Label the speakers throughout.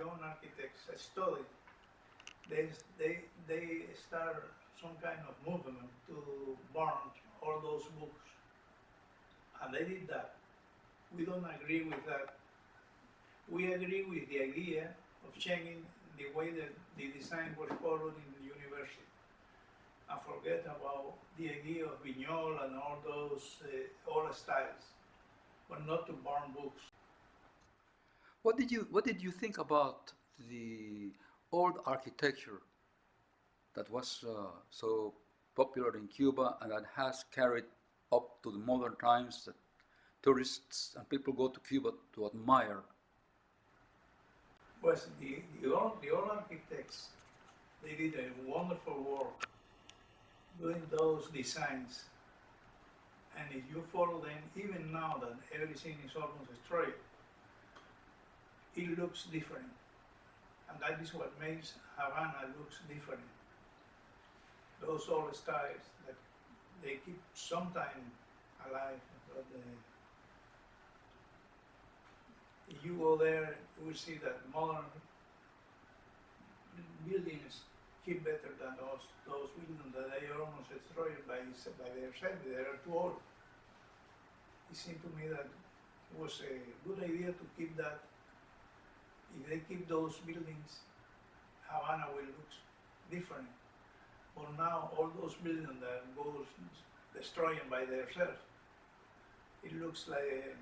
Speaker 1: young architects study, they start some kind of movement to burn all those books. And they did that. We don't agree with that. We agree with the idea of changing the way that the design was followed in the university. And forget about the idea of Vignol and all those old styles, but not to burn books.
Speaker 2: What did you think about the old architecture that was so popular in Cuba and that has carried up to the modern times that tourists and people go to Cuba to admire?
Speaker 1: Was the old architects, they did a wonderful work doing those designs. And if you follow them, even now that everything is almost destroyed, it looks different. And that is what makes Havana looks different. Those old styles that they keep sometime alive. But if you go there, you will see that modern buildings keep better than those buildings that they are almost destroyed by themselves. They are too old. It seemed to me that it was a good idea to keep that. If they keep those buildings, Havana will look different. But now all those buildings that goes destroying by themselves, it looks like a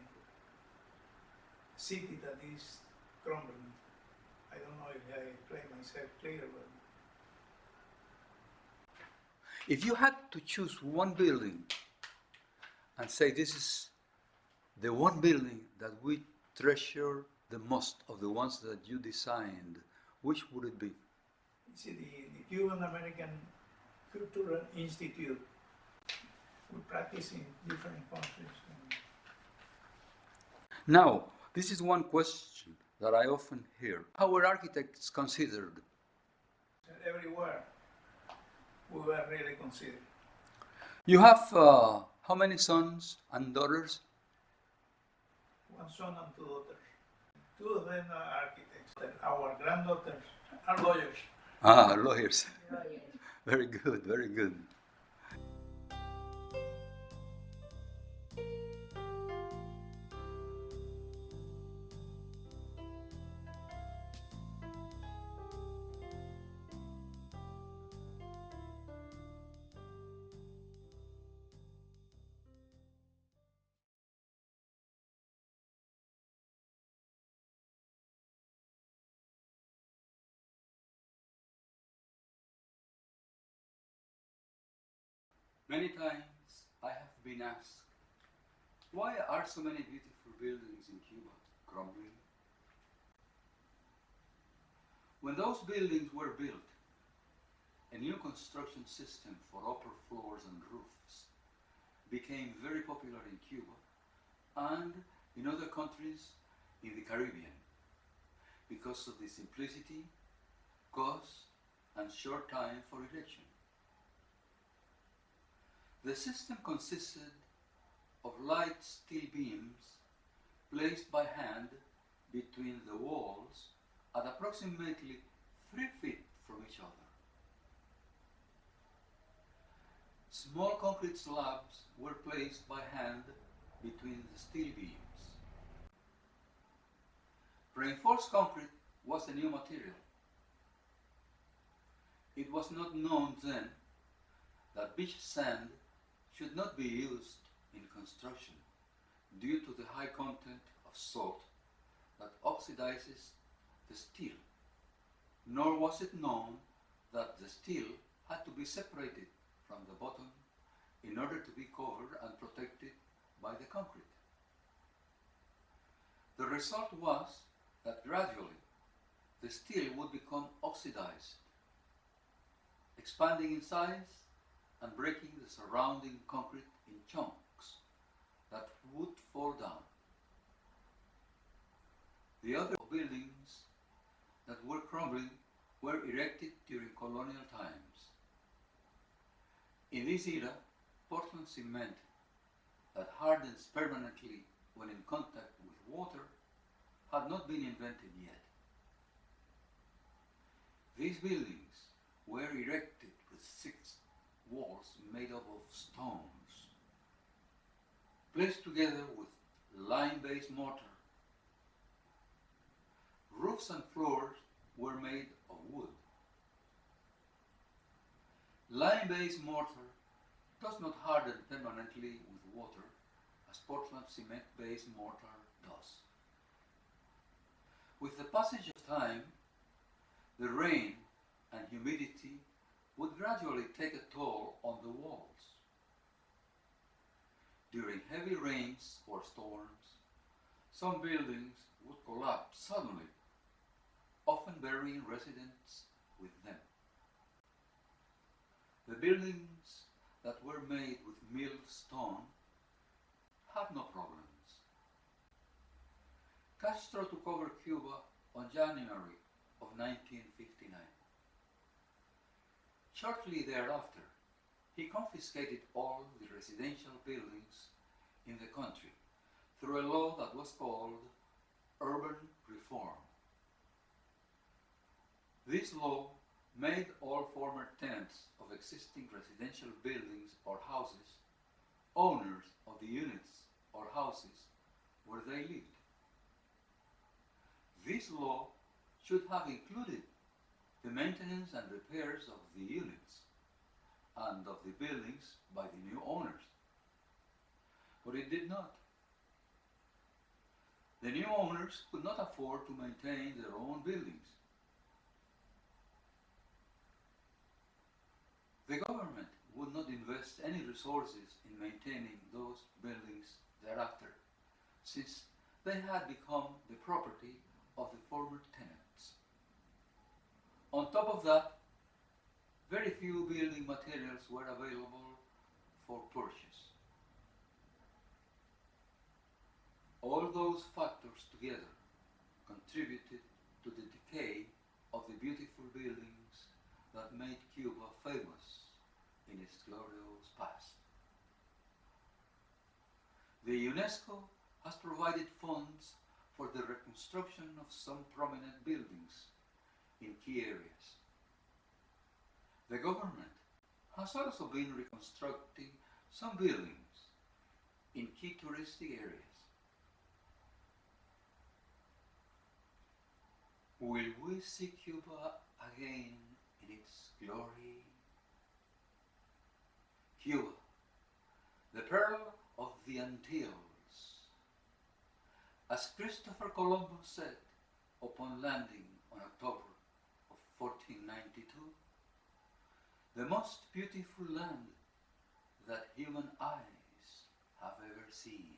Speaker 1: city that is crumbling. I don't know if I play myself clear, but
Speaker 2: If you had to choose one building and say this is the one building that we treasure the most of the ones that you designed, which would it be?
Speaker 1: you see the Cuban American Cultural Institute. We practice in different countries.
Speaker 2: Now, this is one question that I often hear. How were architects considered?
Speaker 1: Everywhere we were really considered.
Speaker 2: You have how many sons and daughters?
Speaker 1: One son and two daughters. Two of them are architects. Our granddaughters are lawyers.
Speaker 2: Ah, lawyers. Very good, very good. Many times I have been asked, why are so many beautiful buildings in Cuba crumbling? When those buildings were built, a new construction system for upper floors and roofs became very popular in Cuba and in other countries in the Caribbean because of the simplicity, cost, and short time for erection. The system consisted of light steel beams placed by hand between the walls at approximately 3 feet from each other. Small concrete slabs were placed by hand between the steel beams. Reinforced concrete was a new material. It was not known then that beach sand should not be used in construction due to the high content of salt that oxidizes the steel, nor was it known that the steel had to be separated from the bottom in order to be covered and protected by the concrete. The result was that gradually the steel would become oxidized, expanding in size and breaking the surrounding concrete in chunks that would fall down. The other buildings that were crumbling were erected during colonial times. In this era, Portland cement that hardens permanently when in contact with water had not been invented yet. These buildings were erected with 6 walls made up of stones, placed together with lime-based mortar. Roofs and floors were made of wood. Lime-based mortar does not harden permanently with water as Portland cement-based mortar does. With the passage of time, the rain and humidity would gradually take a toll on the walls. During heavy rains or storms, some buildings would collapse suddenly, often burying residents with them. The buildings that were made with milled stone had no problems. Castro took over Cuba on January of 1959. Shortly thereafter, he confiscated all the residential buildings in the country through a law that was called urban reform. This law made all former tenants of existing residential buildings or houses owners of the units or houses where they lived. This law should have included the maintenance and repairs of the units and of the buildings by the new owners, but it did not. The new owners could not afford to maintain their own buildings. The government would not invest any resources in maintaining those buildings thereafter, since they had become the property of the former tenants. On top of that, very few building materials were available for purchase. All those factors together contributed to the decay of the beautiful buildings that made Cuba famous in its glorious past. The UNESCO has provided funds for the reconstruction of some prominent buildings in key areas. The government has also been reconstructing some buildings in key touristic areas. Will we see Cuba again in its glory? Cuba, the pearl of the Antilles. As Christopher Columbus said upon landing on October of 1492, the most beautiful land that human eyes have ever seen.